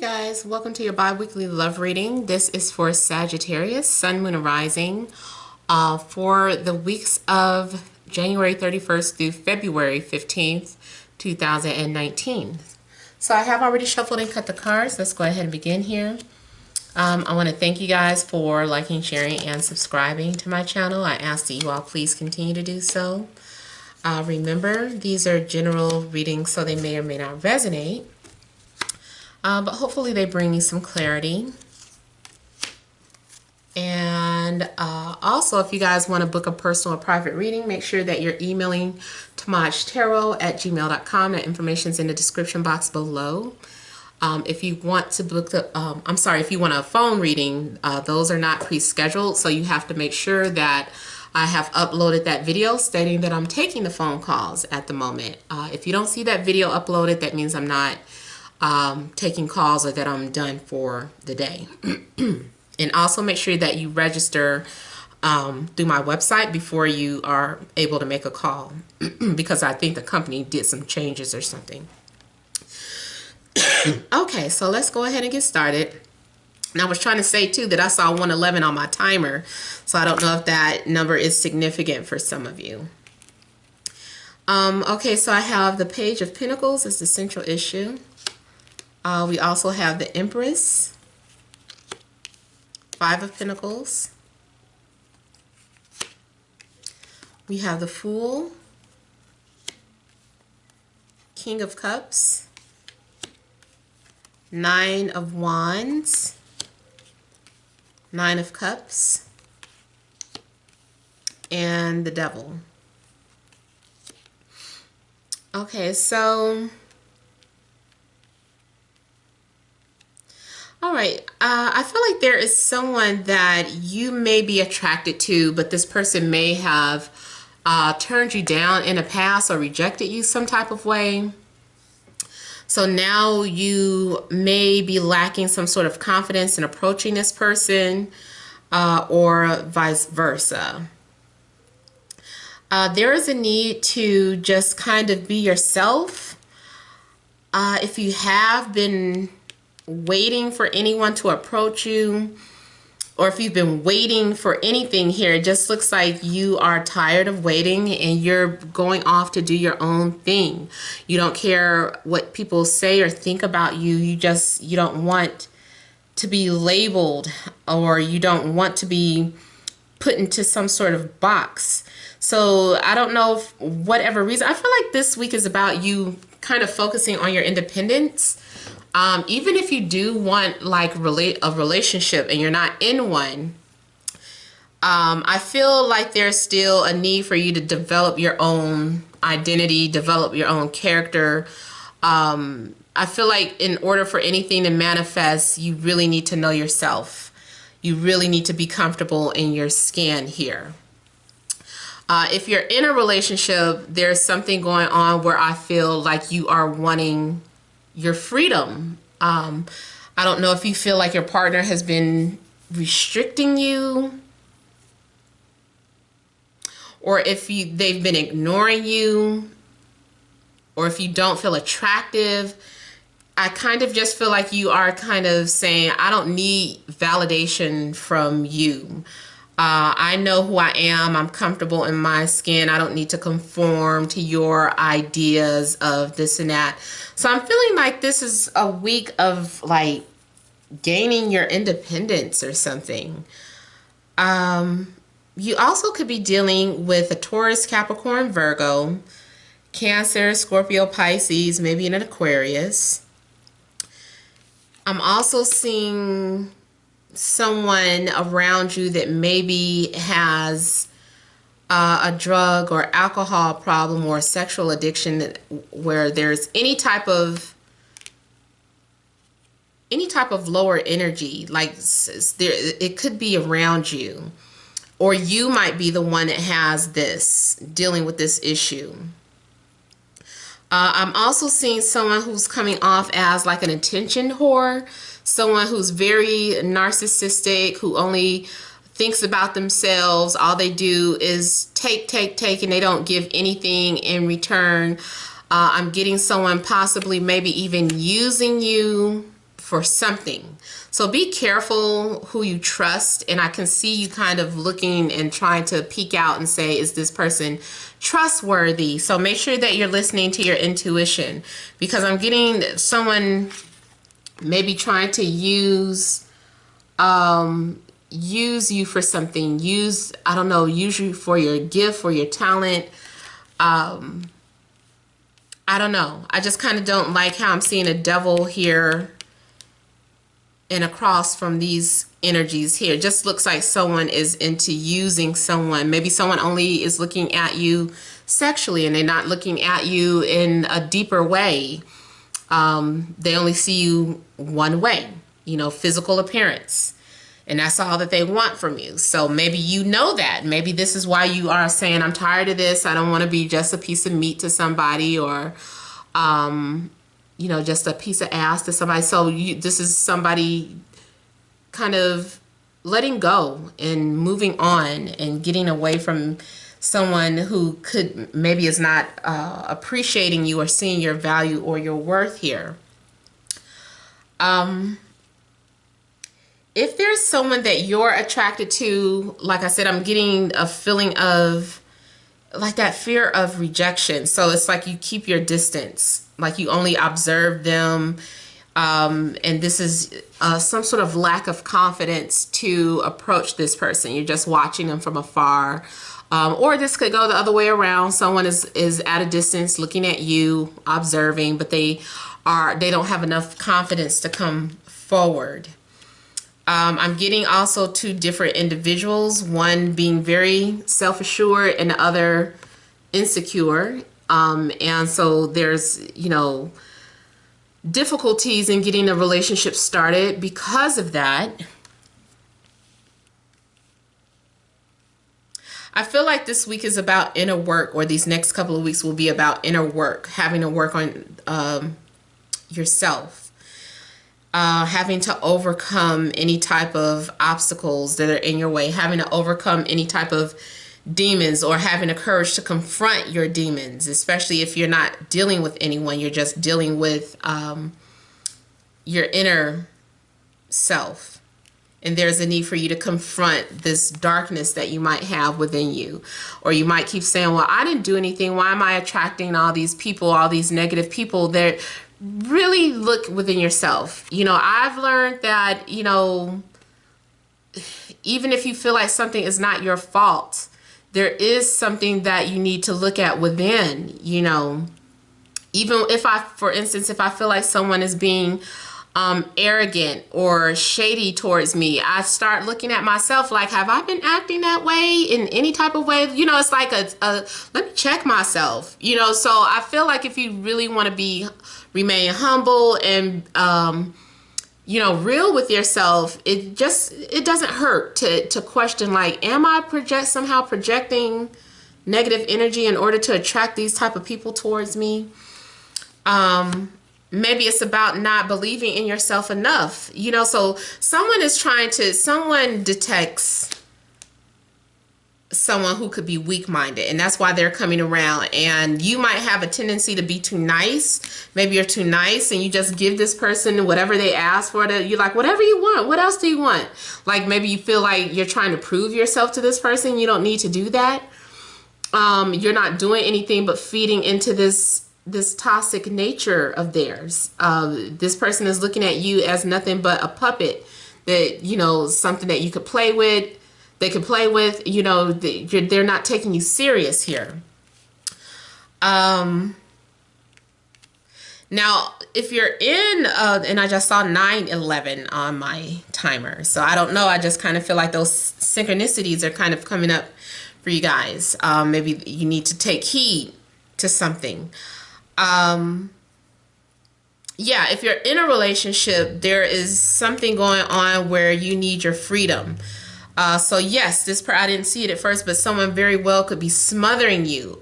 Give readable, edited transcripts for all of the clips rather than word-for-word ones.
Guys, welcome to your bi-weekly love reading. This is for Sagittarius, Sun, Moon, and Rising for the weeks of January 31st through February 15th, 2019. So I have already shuffled and cut the cards. Let's go ahead and begin here. I want to thank you guys for liking, sharing, and subscribing to my channel. I ask that you all please continue to do so. Remember, these are general readings, so they may or may not resonate. But hopefully they bring you some clarity. And also, if you guys want to book a personal or private reading, make sure that you're emailing TemajTarot@gmail.com. That information's in the description box below. If you want to book the, if you want a phone reading, those are not pre-scheduled, so you have to make sure that I have uploaded that video stating that I'm taking the phone calls at the moment. If you don't see that video uploaded, that means I'm not taking calls or that I'm done for the day. And also make sure that you register through my website before you are able to make a call because I think the company did some changes or something. Okay, so let's go ahead and get started. And I was trying to say too that I saw 111 on my timer, so I don't know if that number is significant for some of you. Okay, so I have the Page of Pentacles as the central issue. We also have the Empress, Five of Pentacles. We have the Fool, King of Cups, Nine of Wands, Nine of Cups, and the Devil. Okay, so all right, I feel like there is someone that you may be attracted to, but this person may have turned you down in the past or rejected you some type of way. So now you may be lacking some sort of confidence in approaching this person or vice versa. There is a need to just kind of be yourself. If you have been waiting for anyone to approach you, or if you've been waiting for anything here, it just looks like you are tired of waiting and you're going off to do your own thing. You don't care what people say or think about you. You don't want to be labeled, or you don't want to be put into some sort of box. So I don't know, if whatever reason, I feel like this week is about you kind of focusing on your independence. Even if you do want like a relationship and you're not in one, I feel like there's still a need for you to develop your own identity, develop your own character. I feel like in order for anything to manifest, you really need to know yourself. You really need to be comfortable in your skin here. If you're in a relationship, there's something going on where I feel like you are wanting your freedom. I don't know if you feel like your partner has been restricting you, or if they've been ignoring you, or if you don't feel attractive. I kind of just feel like you are kind of saying, I don't need validation from you. I know who I am. I'm comfortable in my skin. I don't need to conform to your ideas of this and that. So I'm feeling like this is a week of like gaining your independence or something. You also could be dealing with a Taurus, Capricorn, Virgo, Cancer, Scorpio, Pisces, maybe an Aquarius. I'm also seeing someone around you that maybe has a drug or alcohol problem or a sexual addiction, where there's any type of lower energy, like it could be around you, or you might be the one that has this, dealing with this issue. I'm also seeing someone who's coming off as like an attention whore, someone who's very narcissistic, who only thinks about themselves. All they do is take, and they don't give anything in return. I'm getting someone possibly maybe even using you for something. So be careful who you trust. And I can see you kind of looking and trying to peek out and say, is this person trustworthy? So make sure that you're listening to your intuition, because I'm getting someone maybe trying to use you for something. I don't know, use you for your gift, for your talent. I don't know. I just kind of don't like how I'm seeing a devil here and across from these energies here. It just looks like someone is into using someone. Maybe someone only is looking at you sexually and they're not looking at you in a deeper way. They only see you one way, you know, physical appearance. And that's all that they want from you. So maybe you know that. Maybe this is why you are saying, I'm tired of this. I don't want to be just a piece of meat to somebody, or, you know, just a piece of ass to somebody. So this is somebody kind of letting go and moving on and getting away from someone who maybe is not appreciating you or seeing your value or your worth here. If there's someone that you're attracted to, like I said, I'm getting a feeling of like that fear of rejection. So it's like you keep your distance, like you only observe them. And this is some sort of lack of confidence to approach this person. You're just watching them from afar. Or this could go the other way around. Someone is at a distance looking at you, observing, but they don't have enough confidence to come forward. I'm getting also two different individuals, one being very self-assured and the other insecure. And so there's, you know, difficulties in getting a relationship started because of that. I feel like this week is about inner work, or these next couple of weeks will be about inner work, having to work on yourself. Having to overcome any type of obstacles that are in your way, having to overcome any type of demons, or having the courage to confront your demons, especially if you're not dealing with anyone, you're just dealing with your inner self. And there's a need for you to confront this darkness that you might have within you. Or you might keep saying, well, I didn't do anything. Why am I attracting all these people, all these negative people? They're really look within yourself. You know, I've learned that, you know, even if you feel like something is not your fault, there is something that you need to look at within, you know. Even if for instance, if I feel like someone is being arrogant or shady towards me, I start looking at myself like, have I been acting that way in any type of way? You know, it's like let me check myself, you know. So I feel like if you really want to remain humble and, you know, real with yourself, it doesn't hurt to question, like, am I somehow projecting negative energy in order to attract these type of people towards me? Maybe it's about not believing in yourself enough, you know. So someone detects someone who could be weak-minded, and that's why they're coming around. And you might have a tendency to be too nice. Maybe you're too nice and you just give this person whatever they ask for. You're like, whatever you want, what else do you want? Like, maybe you feel like you're trying to prove yourself to this person. You don't need to do that. You're not doing anything but feeding into this toxic nature of theirs. This person is looking at you as nothing but a puppet, that, you know, something that you could play with. They can play with, you know. They're not taking you serious here. Now, if you're in, and I just saw 9/11 on my timer, so I don't know. I just kind of feel like those synchronicities are kind of coming up for you guys. Maybe you need to take heed to something. Yeah, if you're in a relationship, there is something going on where you need your freedom. So yes, I didn't see it at first, but someone very well could be smothering you.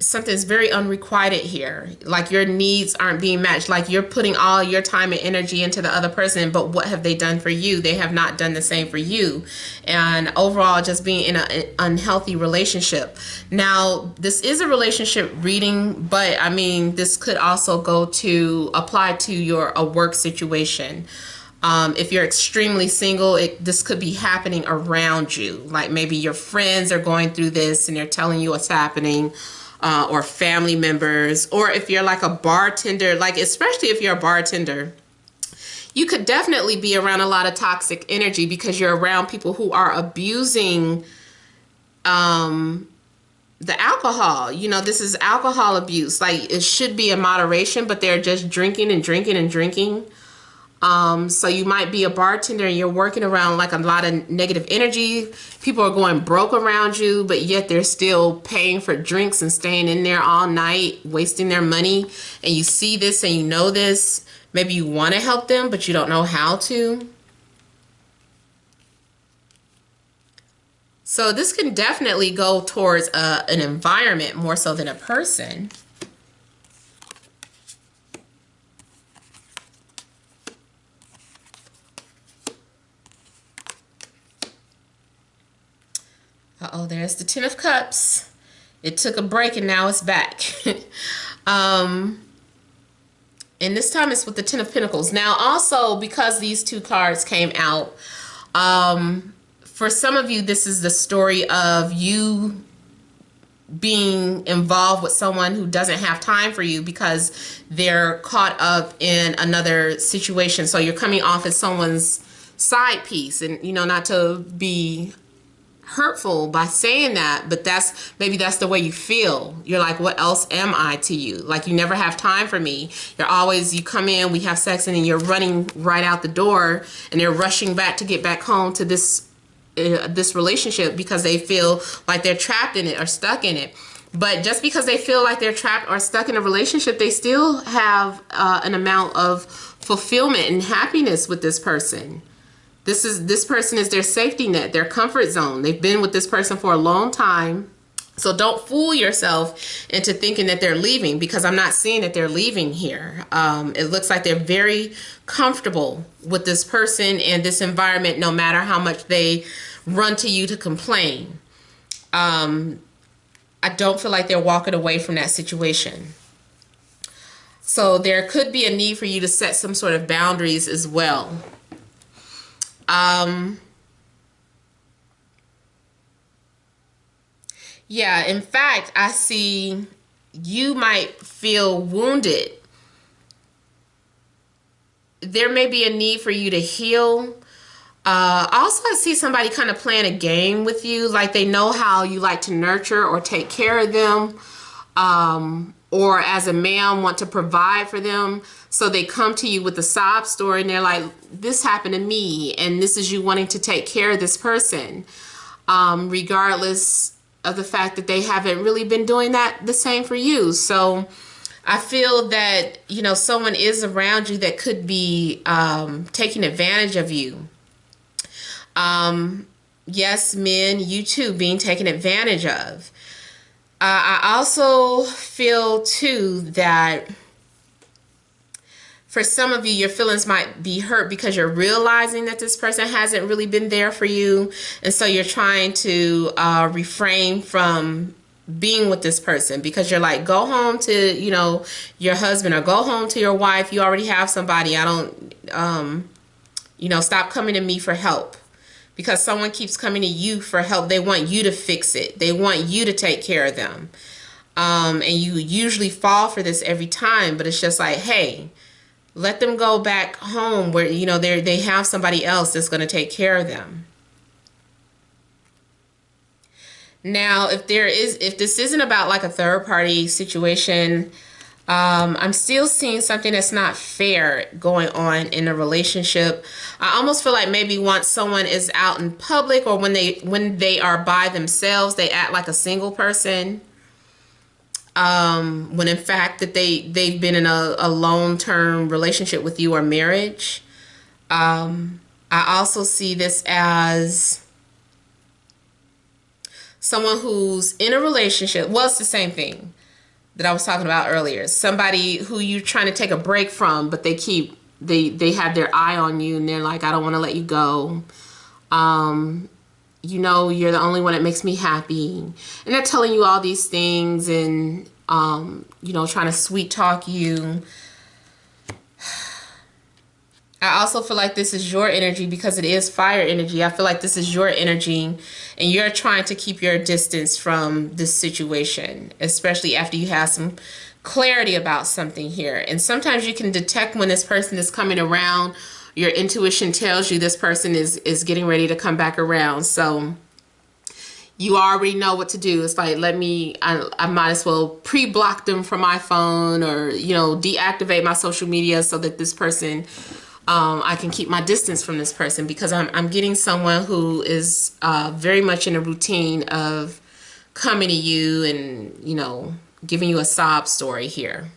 something's very unrequited here. Like your needs aren't being matched. Like you're putting all your time and energy into the other person, but what have they done for you? They have not done the same for you. And overall, just being in an unhealthy relationship. Now, this is a relationship reading, but I mean, this could also go to apply to a work situation. If you're extremely single, this could be happening around you. Like maybe your friends are going through this and they're telling you what's happening, or family members, or if you're like a bartender, like especially if you're a bartender, you could definitely be around a lot of toxic energy because you're around people who are abusing the alcohol. You know, this is alcohol abuse. Like it should be in moderation, but they're just drinking and drinking and drinking. So you might be a bartender and you're working around like a lot of negative energy. People are going broke around you, but yet they're still paying for drinks and staying in there all night, wasting their money. And you see this and you know this. Maybe you want to help them, but you don't know how to. So this can definitely go towards an environment more so than a person. Uh-oh, there's the Ten of Cups. It took a break and now it's back. And this time it's with the Ten of Pentacles. Now also, because these two cards came out, for some of you, this is the story of you being involved with someone who doesn't have time for you because they're caught up in another situation. So you're coming off as someone's side piece, and you know, not to be hurtful by saying that, but maybe that's the way you feel. You're like, what else am I to you? Like you never have time for me. You come in, we have sex, and then you're running right out the door, and they're rushing back to get back home to this relationship because they feel like they're trapped in it or stuck in it. But just because they feel like they're trapped or stuck in a relationship, they still have an amount of fulfillment and happiness with this person. This person is their safety net, their comfort zone. They've been with this person for a long time. So don't fool yourself into thinking that they're leaving, because I'm not seeing that they're leaving here. It looks like they're very comfortable with this person and this environment, no matter how much they run to you to complain. I don't feel like they're walking away from that situation. So there could be a need for you to set some sort of boundaries as well. Yeah, in fact, I see you might feel wounded. There may be a need for you to heal. Also, I see somebody kind of playing a game with you, like they know how you like to nurture or take care of them, or as a man want to provide for them. So they come to you with a sob story and they're like, this happened to me, and this is you wanting to take care of this person, regardless of the fact that they haven't really been doing that the same for you. So I feel that, you know, someone is around you that could be taking advantage of you. Yes, men, you too, being taken advantage of. I also feel too that for some of you, your feelings might be hurt because you're realizing that this person hasn't really been there for you. And so you're trying to refrain from being with this person, because you're like, go home to, you know, your husband, or go home to your wife. You already have somebody. I don't, you know, stop coming to me for help. Because someone keeps coming to you for help. They want you to fix it. They want you to take care of them. And you usually fall for this every time, but it's just like, hey, let them go back home where, you know, they have somebody else that's going to take care of them. Now, if this isn't about like a third party situation, I'm still seeing something that's not fair going on in a relationship. I almost feel like maybe once someone is out in public, or when they are by themselves, they act like a single person. When in fact that they've been in a long-term relationship with you or marriage. I also see this as someone who's in a relationship. Well, it's the same thing. that I was talking about earlier. Somebody who you're trying to take a break from, but they have their eye on you and they're like, I don't want to let you go. You know, you're the only one that makes me happy. And they're telling you all these things and, you know, trying to sweet talk you. I also feel like this is your energy because it is fire energy. I feel like this is your energy and you're trying to keep your distance from this situation, especially after you have some clarity about something here. And sometimes you can detect when this person is coming around. Your intuition tells you this person is getting ready to come back around. So you already know what to do. It's like, I might as well pre-block them from my phone or, you know, deactivate my social media so that this person, I can keep my distance from this person, because I'm getting someone who is very much in a routine of coming to you and, you know, giving you a sob story here.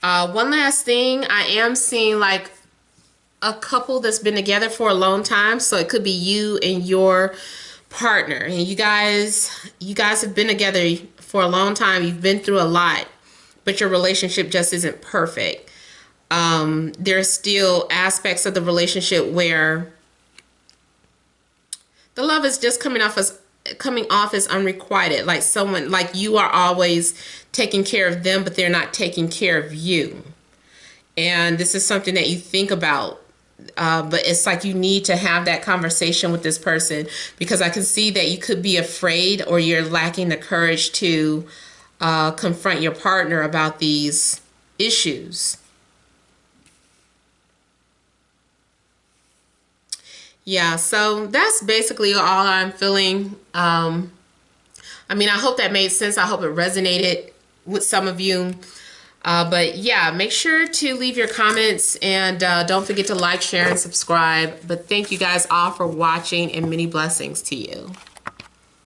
One last thing, I am seeing like a couple that's been together for a long time. So it could be you and your partner, and you guys have been together for a long time. You've been through a lot, but your relationship just isn't perfect. There's still aspects of the relationship where the love is just coming off as unrequited, like someone, like you are always taking care of them, but they're not taking care of you. And this is something that you think about, but it's like you need to have that conversation with this person, because I can see that you could be afraid or you're lacking the courage to confront your partner about these issues. Yeah, so that's basically all I'm feeling. I mean, I hope that made sense. I hope it resonated with some of you. But yeah, make sure to leave your comments and don't forget to like, share, and subscribe. But thank you guys all for watching, and many blessings to you.